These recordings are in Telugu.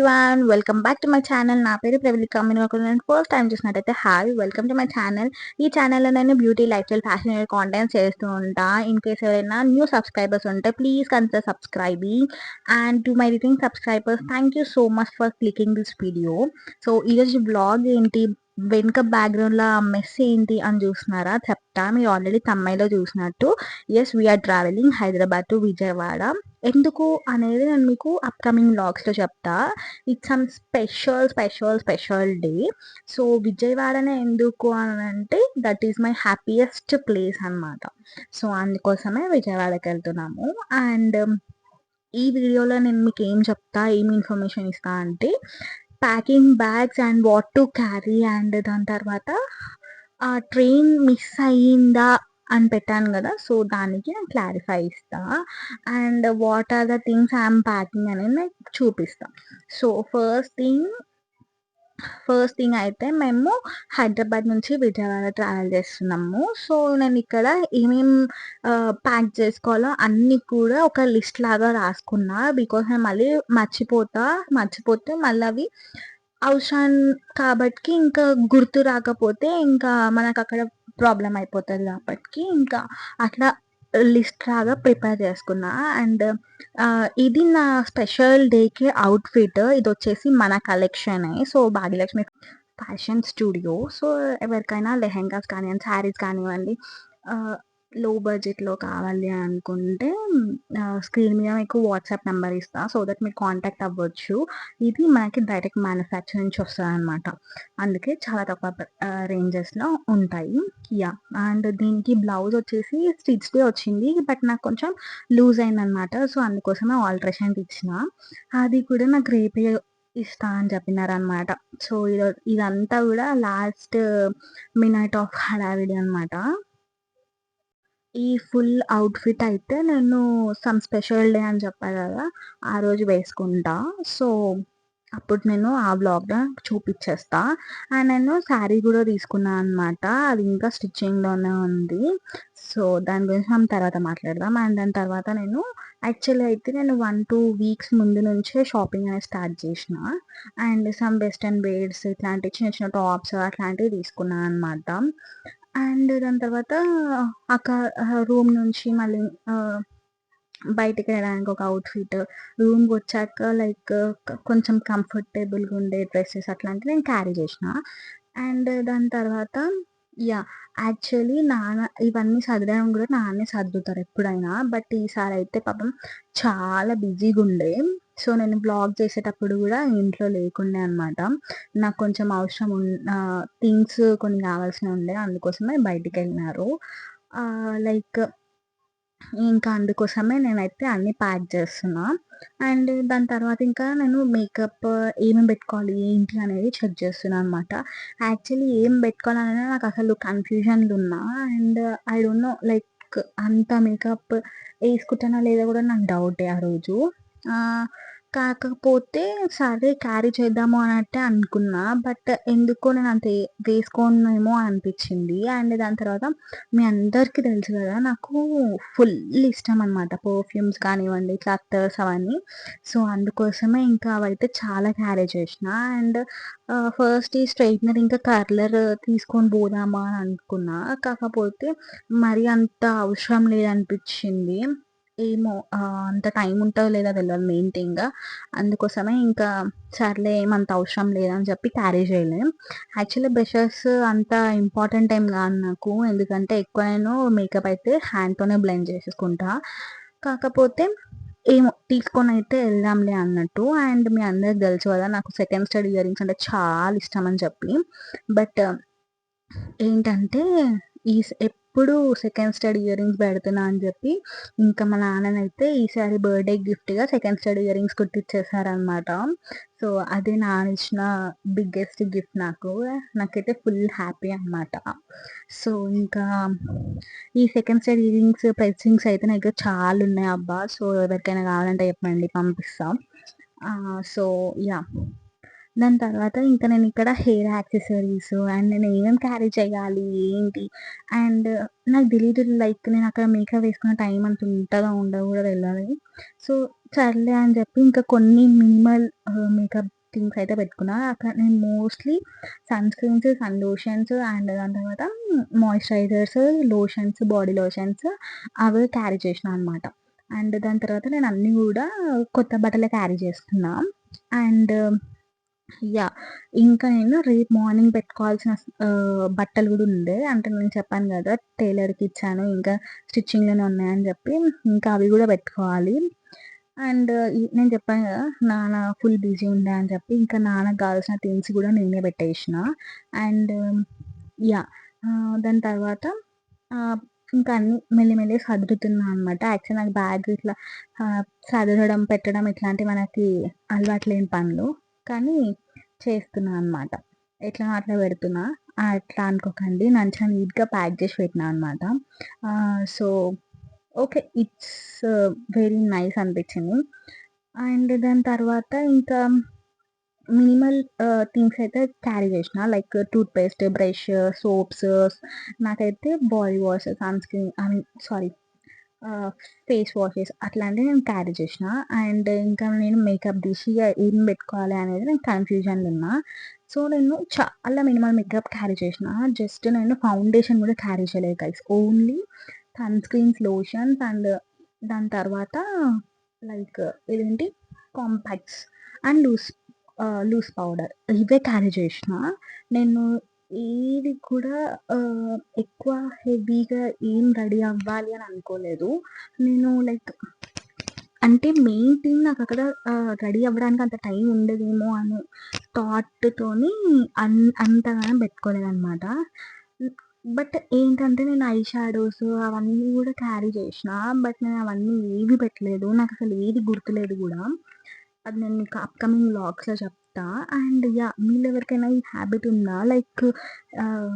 Everyone, welcome back to my channel. నా పేరు ప్రవళిక. మీరు ఫస్ట్ టైం చూసినట్టయితే hi, welcome to my channel. ఈ ఛానల్లో నేను beauty, life style, fashion contents చేస్తూ ఉంటా. ఇన్ కేస్ ఎవరైనా న్యూ సబ్స్క్రైబర్స్ ఉంటే please consider subscribing. And to my returning subscribers, thank you so much for clicking this video. So ఈరోజు బ్లాగ్ ఏంటి, వెనుక బ్యాక్గ్రౌండ్లో మెస్ ఏంటి అని చూస్తున్నారా? చెప్తా. మీరు ఆల్రెడీ తమ్మైలో చూసినట్టు yes, we are travelling Hyderabad to Vijayawada. ఎందుకు అనేది నేను మీకు అప్కమింగ్ వ్లాగ్స్లో చెప్తా. It's some special day. So విజయవాడనే ఎందుకు అని అంటే that is my happiest place అనమాట. సో అందుకోసమే విజయవాడకి వెళ్తున్నాము. అండ్ ఈ వీడియోలో నేను మీకు ఏం చెప్తా, ఏం ఇన్ఫర్మేషన్ ఇస్తా అంటే packing bags and what to carry, and దాని తర్వాత ఆ ట్రైన్ మిస్ అయ్యిందా అని పెట్టాను కదా, సో దానికి నేను క్లారిఫై ఇస్తా. And what are the things I'm packing అనేది నేను చూపిస్తా. సో ఫస్ట్ థింగ్ అయితే మేము హైదరాబాద్ నుంచి విజయవాడ ట్రావెల్ చేస్తున్నాము. సో నేను ఇక్కడ ఏమేమి ప్యాక్ చేసుకోవాలో అన్నీ కూడా ఒక లిస్ట్ లాగా రాసుకున్నా. బికాస్ నేను మళ్ళీ మర్చిపోతే మళ్ళీ అవి అవసరం కాబట్టి, ఇంకా గుర్తు రాకపోతే ఇంకా మనకు అక్కడ ప్రాబ్లం అయిపోతుంది కాబట్టి ఇంకా అట్లా లిస్ట్ లాగా ప్రిపేర్ చేసుకున్నా. అండ్ ఇది నా స్పెషల్ డేకి అవుట్ఫిట్. ఇది వచ్చేసి మన కలెక్షనే. So Bhagyalakshmi fashion studio. So ఎవరికైనా లెహెంగాస్ కానివ్వండి, శారీస్ కానివ్వండి, లో బడ్జెట్లో కావాలి అనుకుంటే స్క్రీన్ మీద మీకు వాట్సాప్ నెంబర్ ఇస్తా, సో దట్ మీరు కాంటాక్ట్ అవ్వచ్చు. ఇది మనకి డైరెక్ట్ మ్యానుఫ్యాక్చర్ నుంచి వస్తుంది అనమాట. అందుకే చాలా తక్కువ రేంజెస్లో ఉంటాయి. యా. అండ్ దీనికి బ్లౌజ్ వచ్చేసి స్టిచ్డే వచ్చింది, బట్ నాకు కొంచెం లూజ్ అయిందనమాట. సో అందుకోసమే ఆల్ట్రేషన్ ఇచ్చిన. అది కూడా నాకు రేపే ఇస్తా అని చెప్పినారనమాట. సో ఇదంతా కూడా లాస్ట్ మినిట్ ఆఫ్ హడావిడి అనమాట. ఈ ఫుల్ అవుట్ఫిట్ అయితే నేను సమ్ స్పెషల్ డే అని చెప్పాను కదా, ఆ రోజు వేసుకుంటా. సో అప్పుడు నేను ఆ వ్లాగ్లో చూపించేస్తా. అండ్ నేను శారీ కూడా తీసుకున్నాను అనమాట. అది ఇంకా స్టిచ్చింగ్లోనే ఉంది. సో దాని గురించి మనం తర్వాత మాట్లాడదాం. అండ్ దాని తర్వాత యాక్చువల్లీ అయితే నేను 1-2 వీక్స్ ముందు నుంచే షాపింగ్ అనేది స్టార్ట్ చేసిన. అండ్ సమ్ వెస్టర్న్ వేర్స్, ఇట్లాంటి చిన్న చిన్న టాప్స్ అట్లాంటివి తీసుకున్నాను అనమాట. అండ్ దాని తర్వాత రూమ్ నుంచి మళ్ళీ బయటికి వెళ్ళడానికి ఒక అవుట్ఫిట్, రూమ్కి వచ్చాక లైక్ కొంచెం కంఫర్టబుల్గా ఉండే డ్రెస్సెస్ అట్లాంటివి నేను క్యారీ చేసిన. అండ్ దాని తర్వాత యాక్చువల్లీ నాన్న ఇవన్నీ సర్దడం కూడా నాన్నే సర్దుతారు ఎప్పుడైనా, బట్ ఈసారి అయితే పాపం చాలా బిజీగా ఉండే. సో నేను బ్లాగ్ చేసేటప్పుడు కూడా ఇంట్లో లేకుండే అనమాట. నాకు కొంచెం అవసరం థింగ్స్ కొన్ని కావాల్సినవి ఉండే, అందుకోసమే బయటికి వెళ్ళినారు. లైక్ ఇంకా అందుకోసమే నేనైతే అన్నీ ప్యాక్ చేస్తున్నా. అండ్ దాని తర్వాత ఇంకా నేను మేకప్ ఏమేమి పెట్టుకోవాలి ఏంటి అనేది చెక్ చేస్తున్నాను అనమాట. యాక్చువల్లీ ఏం పెట్టుకోవాలనేది నాకు అసలు కన్ఫ్యూజన్లు ఉన్నా. And I don't know like అంత మేకప్ వేసుకుంటానా లేదా కూడా నాకు డౌటే ఆ రోజు. కాకపోతే సరే క్యారీ చేద్దాము అన్నట్టే అనుకున్నా, బట్ ఎందుకో నేను అంత వేసుకోనేమో అనిపించింది. అండ్ దాని తర్వాత మీ అందరికీ తెలుసు కదా, నాకు ఫుల్ ఇష్టం అనమాట పర్ఫ్యూమ్స్ కానివ్వండి, ఇట్లా అత్తర్స్ అవన్నీ. సో అందుకోసమే ఇంకా అవైతే చాలా క్యారీ చేసిన. అండ్ ఫస్ట్ ఈ స్ట్రైట్నర్ ఇంకా కర్లర్ తీసుకొని పోదామా అని అనుకున్నా, కాకపోతే మరి అంత అవసరం లేదనిపించింది. ఏమో అంత టైం ఉంటుందో లేదో తెలియదు మెయిన్ థింగ్. అందుకోసమే ఇంకా సర్లే ఏమంత అవసరం లేదని చెప్పి క్యారీ చేయలేం. యాక్చువల్లీ బ్రషెస్ అంత ఇంపార్టెంట్ ఏం కాదు నాకు, ఎందుకంటే ఎక్కువ నేను మేకప్ అయితే హ్యాండ్తోనే బ్లెండ్ చేసేసుకుంటా. కాకపోతే ఏమో తీసుకొని అయితే వెళ్దాంలే అన్నట్టు. అండ్ మీ అందరికి తెలుసు కదా, నాకు సెకండ్ స్టడ్ ఇయర్ రింగ్స్ అంటే చాలా ఇష్టం అని చెప్పి. బట్ ఏంటంటే ఎప్పుడు సెకండ్ స్టడ్ ఇయర్ రింగ్స్ పెడుతున్నా అని చెప్పి ఇంకా మా నాన్ననైతే ఈసారి బర్త్డే గిఫ్ట్గా సెకండ్ స్టడ్ ఇయర్ రింగ్స్ కుట్టించేసారనమాట. సో అది నాన్న ఇచ్చిన బిగ్గెస్ట్ గిఫ్ట్ నాకైతే ఫుల్ హ్యాపీ అనమాట. సో ఇంకా ఈ second stud ear rings pricings అయితే నా దగ్గర చాలా ఉన్నాయి అబ్బా. సో ఎవరికైనా కావాలంటే చెప్పండి, పంపిస్తాం. సో దాని తర్వాత ఇంకా నేను ఇక్కడ హెయిర్ యాక్సెసరీస్ అండ్ నేను ఏమేమి క్యారీ చేయాలి ఏంటి, అండ్ నాకు తెలియదు లైక్ నేను అక్కడ మేకప్ వేసుకున్న టైం అంత ఉంటుందో ఉండదో కూడా తెలియదు. సో సర్లే అని చెప్పి ఇంకా కొన్ని మినిమల్ మేకప్ థింగ్స్ అయితే పెట్టుకున్నా. అక్కడ నేను mostly sunscreens, sun lotions and దాని తర్వాత మాయిశ్చరైజర్స్, లోషన్స్, బాడీ లోషన్స్ అవే క్యారీ చేసినా అనమాట. అండ్ దాని తర్వాత నేను అన్నీ గూడా కొత్త బట్టలే క్యారీ చేసుకున్నా. And yeah! ఇంకా నేను రేపు మార్నింగ్ పెట్టుకోవాల్సిన బట్టలు గూడా ఉండే. అంటే నేను చెప్పాను గదా! టైలర్‌కి ఇచ్చాను. ఇంకా స్టిచ్చింగ్‌లోనే ఉన్నాయని జెప్పి, ఇంకా అవి గూడా పెట్టుకోవాలి. అండ్ నేను చెప్పాను గదా! నాన్న ఫుల్ బిజీ ఉండే అని చెప్పి, ఇంకా నాన్నకి గావాల్సిన థింగ్స్ గూడా నేనే పెట్టేషిన. And yeah! దాని తర్వాత ఆహ్, ఇంకా అన్నీ మెల్లిమెల్లిగా సర్దుతున్నా అనమాట. యాక్చువల్లీ నాకు బ్యాగ్ ఇట్లా సదరడం, పెట్టడం ఇట్లాంటివి మనకి అలవాటు లేని పనులు. కానీ చేస్తున్నా అనమాట. ఎట్లనో అట్లా పెడుతున్నా. అట్లా అనుకోకండి. మంచిగా నీట్‌గా ప్యాక్ జేసి పెట్టినా అనమాట. So, okay. It's very nice అనిపించింది. అండ్ దాని తర్వాత ఇంకా మినిమల్ థింగ్స్ అయితే క్యారీ చేషిన. Like toothpaste, brush, soaps, నాకైతే body wash, sunscreen I mean sorry ah, face washes అట్లాంటివి నేను క్యారీ చేషిన. అండ్ ఇంకా నేను మేకప్ తీసి ఏం పెట్టుకోవాలి అనేది నేను కన్‌ఫ్యూజన్‌లో ఉన్నా. సో, నేను చాలా మినిమల్ మేకప్ క్యారీ చేషిన. జస్ట్ నేను ఫౌండేషన్ కూడా క్యారీ చేయలేదు guys. Only sun screens, lotions and దాని తర్వాత లైక్ ఇదేంటి కాంపాక్ట్స్ అండ్ లూజ్ పౌడర్ ఇవే క్యారీ చేషిన. నేను ఏది కూడా ఎక్కువ హెవీగా ఏం రెడీ అవ్వాలి అని అనుకోలేదు. నేను లైక్ అంటే మెయిన్ థింగ్ నాకక్కడ రెడీ అవ్వడానికి అంత టైం ఉండదేమో అనే థాట్‌తోని అంతగనం పెట్టుకోలేదనమాట. బట్ ఏంటంటే నేను ఐ షాడోస్ అవన్నీ గూడా క్యారీ చేషిన. బట్ నేను అవన్నీ ఏవి పెట్టలేదు. నాకసలు ఏది గుర్తులేదు గూడా. అది నేను మీకు అప్‌కమింగ్ వ్లాగ్స్‌లో చెప్తా. And yeah! మీలో ఎవరికైనా ఈ హాబిట్ ఉందా? లైక్ ఆహ్,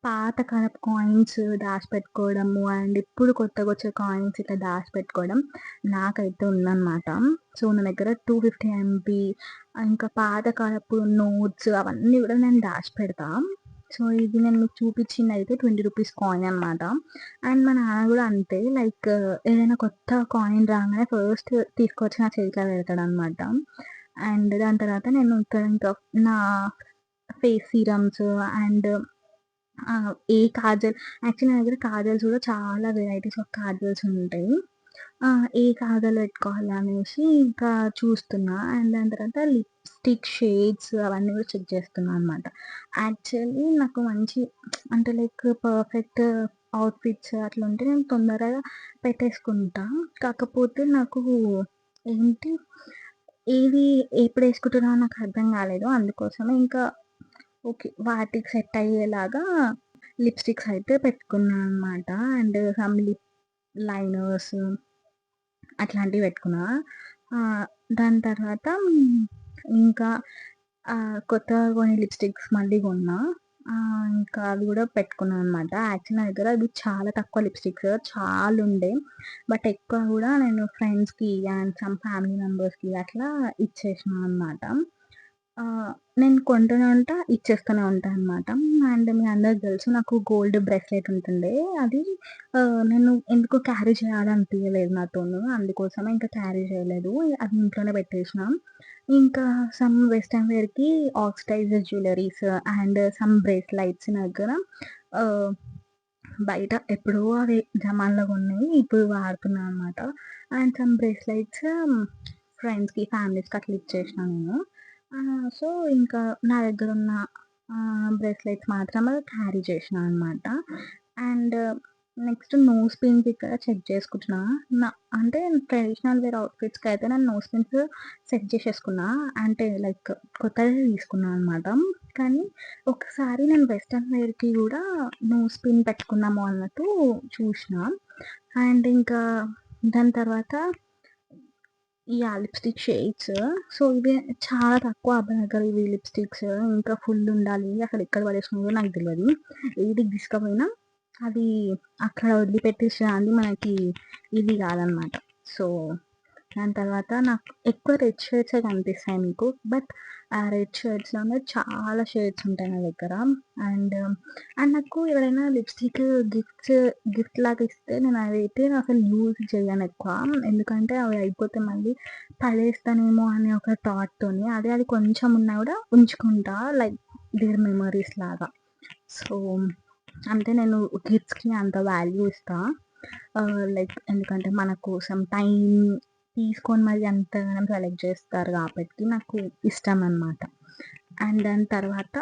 పాత కాలపు కాయిన్స్ దాచిపెట్టుకోవడము అండ్ ఇప్పుడు కొత్తగొచ్చే కాయిన్స్ ఇట్లా దాచిపెట్టుకోవడం నాకైతే ఉందనమాట. సో, నా దగ్గర 250 ఎంపీ ఇంకా పాత కాలపు నోట్స్ అవన్నీ గూడా నేను దాచిపెడతా. సో, ఇది నేను మీకు చూపించిందయితే రూ. 20 కాయిన్ అనమాట. అండ్ మా నాన్న గూడా అంతే లైక్ ఏదైనా కొత్త కాయిన్ రాంగానే ఫస్ట్ తీసుకొచ్చి నా చేతిలో పెడతాడనమాట. అండ్ దాని తర్వాత నేను ఇక్కడ ఇంకా నా ఫేస్ సీరమ్స్ అండ్ యాక్చువల్లీ నా దగ్గర కాజల్స్ గూడా చాలా వెరైటీస్ ఆఫ్ కాజల్స్ ఉంటాయి. ఏ కాజల్ పెట్టుకోవాలి అనేసి ఇంకా చూస్తున్నా. అండ్ దాని తర్వాత లిప్‌స్టిక్ షేడ్స్ అవన్నీ గూడా చెక్ చేస్తున్నా అనమాట. యాక్చువల్లీ నాకు మంచి అంటే లైక్ పర్ఫెక్ట్ అవుట్‌ఫిట్స్ అట్లుంటే నేను తొందరగా పెట్టేసుకుంటా. కాకపోతే నాకు ఏంటి ఏది ఎప్పుడేసుకుంటున్నానో నాకు అర్థం కాలేదు. అందుకోసమే ఇంకా ఓకే. వాటికి సెట్ అయ్యేలాగా లిప్‌స్టిక్స్ అయితే పెట్టుకున్నా అనమాట. అండ్ సమ్ లిప్ లైనర్స్ అట్లాంటివి పెట్టుకున్నా. ఆహ్, దాని తర్వాత ఇంకా కొత్తగా కొన్ని లిప్‌స్టిక్స్ మళ్ళీ కొన్నా. ఇంకా అవి గూడా పెట్టుకున్నా అనమాట. యాక్చువల్లీ నా దగ్గర అవి చాలా తక్కువ లిప్‌స్టిక్స్ చాలుండే. బట్ ఎక్కువ గూడా నేను ఫ్రెండ్స్‌కి అండ్ సమ్ ఫ్యామిలీ మెంబర్స్‌కి అట్లా ఇచ్చేసినా అనమాట. ఆహ్, నేను కొంటూనే ఉంటా, ఇచ్చేస్తూనే ఉంటా అనమాట. అండ్ మీ అందరికి తెలుసు నాకు గోల్డ్ బ్రేస్‌లెట్ ఉంటుండే. అది నేను ఎందుకో క్యారీ చేయాలనిపియలేదు నాతోను. అందుకోసమే ఇంకా క్యారీ చేయలేదు. అది ఇంట్లోనే పెట్టేసినా. ఇంకా సమ్ వెస్టర్న్ వేర్‌కి oxidised jewelleries and some bracelets నా దగ్గర ఆహ్, బయట ఎప్పుడో అవి జమాన్‌లో కొన్నయి ఇప్పుడు వాడుతున్నా అనమాట. అండ్ సమ్ బ్రేస్‌లైట్స్ ఫ్రెండ్స్‌కి, ఫ్యామిలీస్‌కి అట్లా ఇచ్చేసినా నేను. సో, ఇంకా నా దగ్గరున్న బ్రేస్‌లెట్స్ మాత్రమే క్యారీ చేషినా అనమాట. అండ్ నెక్స్ట్ నోస్ పిన్స్ ఇక్కడ చెక్ చేసుకుంటున్నా. నా అంటే ట్రెడిషనల్ వేర్ అవుట్‌ఫిట్స్‌కయితే నేను నోస్ పిన్స్ సెట్ చేసేసుకున్నా. అంటే లైక్ కొత్తదే తీసుకున్నా అనమాట. కానీ ఒకసారి నేను వెస్టర్న్ వేర్‌కి గూడా నోస్ పిన్ పెట్టుకుందాము అన్నట్టు చూషినా. అండ్ ఇంకా దాని తర్వాత యాహ్! Lipstick shades. సో, ఇవి చాలా తక్కువ అబ్బా దగ్గర ఇవి లిప్‌స్టిక్స్. ఇంకా ఫుల్ ఉండాలి. అసలు ఎక్కడ పడేసినానో కూడా నాకు తెలవదు. ఏడికి తీసుకపోయినా అది అక్కడ వదిలిపెట్టేసి రాంది మనకి ఇది కాదనమాట. సో, దాని తర్వాత నాకు ఎక్కువ రెడ్ షేడ్సే కనిపిస్తాయి మీకు. బట్ ఆ రెడ్ షేడ్స్‌లోనే చాలా షేడ్స్ ఉంటాయి నా దగ్గర. అండ్, అండ్ నాకు ఎవరైనా లిప్‌స్టిక్ గిఫ్ట్స్ గిఫ్ట్‌లాగా ఇస్తే నేనదైతే అసలు యూజ్ చెయ్యను ఎక్కువ. ఎందుకంటే అవి అయిపోతే మళ్ళీ పడేస్తానేమో అనే ఒక థాట్‌తోని అదే అది కొంచెం ఉన్నా గూడా ఉంచుకుంటా. లైక్ దేర్ మెమోరీస్ లాగా. సో, అంటే నేను గిఫ్ట్స్‌కి అంత వాల్యూ ఇస్తా. లైక్ ఎందుకంటే మన కోసం టైం తీసుకొని మరి అంతగనం సెలెక్ట్ చేస్తారు గాబట్టి నాకు ఇష్టమనమాట. అండ్ దాని తర్వాత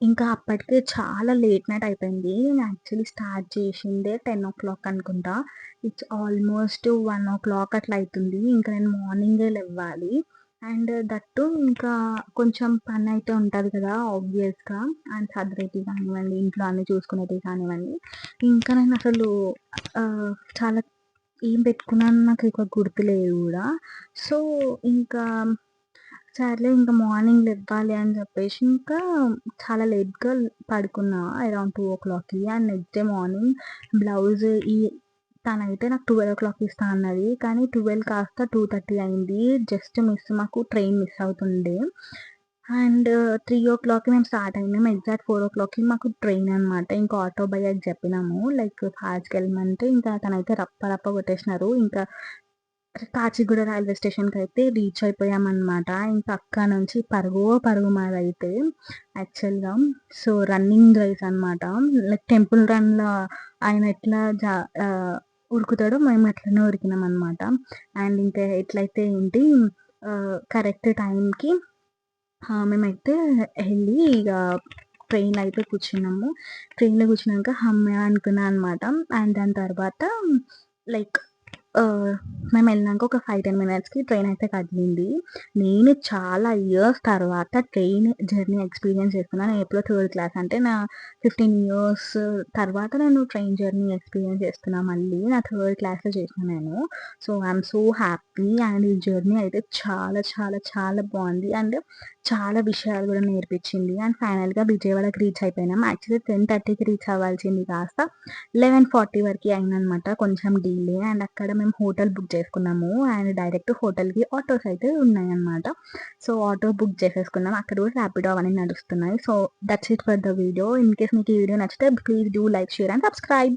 ఇంకా అప్పటికే చాలా లేట్ నైట్ అయిపోయింది. నేను యాక్చువల్లీ స్టార్ట్ చేసిందే 10:00 అనుకుంటా. ఇట్స్ ఆల్మోస్ట్ 1:00 అట్లా అయితుంది. ఇంకా నేను మార్నింగే లెవ్వాలి. అండ్ దట్ టూ ఇంకా కొంచెం పనైతే ఉంటది కదా! ఆబ్వియస్‌గా. అండ్ సదిరేటివి కానివ్వండి, ఇంట్లో అన్నీ చూసుకునేటివి కానివ్వండి. ఇంకా నేనసలు చాలా ఏం పెట్టుకున్నానో నాకిక గుర్తులేదు గూడా. సో, ఇంకా సర్లే ఇంక మార్నింగ్ లెవ్వాలి అని జెప్పేసి ఇంకా చాలా లేట్‌గా పడుకున్నా. అరౌండ్ 2:00కి. And next day morning blouse తనైతే నాకు 12:00 ఇస్తా అన్నది. కానీ 12 కాస్త 2:30 అయింది. జస్ట్ మిస్ మాకు ట్రైన్ మిస్ అవుతుండే. అండ్ 3:00కి మేము స్టార్ట్ అయినాం. ఎగ్జాక్ట్ 4:00కి మాకు ట్రైన్ అనమాట. ఇంకా ఆటో భయ్యాకి చెప్పినాము. లైక్ ఫాస్ట్‌గెళ్ళమంటే ఇంకా తనైతే రప్ప రప్ప కొట్టేసినారు. ఇంకా కాచిగూడ రైల్వే స్టేషన్‌కైతే రీచ్ అయిపోయామనమాట. ఇంకా అక్కడి నుంచి పరుగో పరుగు మాదైతే యాక్చువల్‌గా. సో, రన్నింగ్ రేస్ అనమాట. లైక్ టెంపుల్ రన్‌లా ఆయన ఎట్లా ఉరుకుతాడో మేము అట్లనే ఉరికినామనమాట. అండ్ ఇంకా ఎట్లయితే ఏంటి కరెక్ట్ టైంకి మేమైతే ఎళ్ళి ఇగ ట్రైన్‌లో అయితే కూర్చున్నాము. ట్రైన్‌లో కూర్చున్నాక హమ్మయ్య! అనుకున్నా అనమాట. అండ్ దాని తర్వాత లైక్ మేమెళ్ళినాక ఒక 5, 10 మినిట్స్‌కి ట్రైన్ అయితే కదిలింది. నేను చాలా ఇయర్స్ తర్వాత ట్రైన్ జర్నీ ఎక్స్‌పీరియన్స్ చేస్తున్నా. నేను ఎప్పుడో థర్డ్ క్లాస్ అంటే నా 15 ఇయర్స్ తర్వాత నేను ట్రైన్ జర్నీ ఎక్స్‌పీరియన్స్ చేస్తున్నా మళ్ళీ. నా థర్డ్ క్లాస్‌లో చేసినా నేను. So, I'm so happy. And ఈ జర్నీ అయితే చాలా చాలా చాలా బావుంది. అండ్ చాలా విషయాలు గూడా నేర్పించింది. అండ్ ఫైనల్‌గా విజయవాడకి రీచ్ అయిపోయినాం. యాక్చువల్లీ 10:30కి రీచ్ అవ్వాల్సింది కాస్త 11:40 వరకి అయిందనమాట. కొంచెం డిలే. అండ్ అక్కడ మేము హోటల్ బుక్ చేసుకున్నాము. అండ్ డైరెక్ట్ హోటల్‌కి ఆటోస్ అయితే ఉన్నాయన్నమాట. సో, ఆటో బుక్ చేసేసుకున్నాం. అక్కడ కూడా ర్యాపిడో అవన్నీ నడుస్తున్నాయి. So, that's it for the video. In case మీకు ఈ వీడియో నచ్చితే please do like, share and subscribe.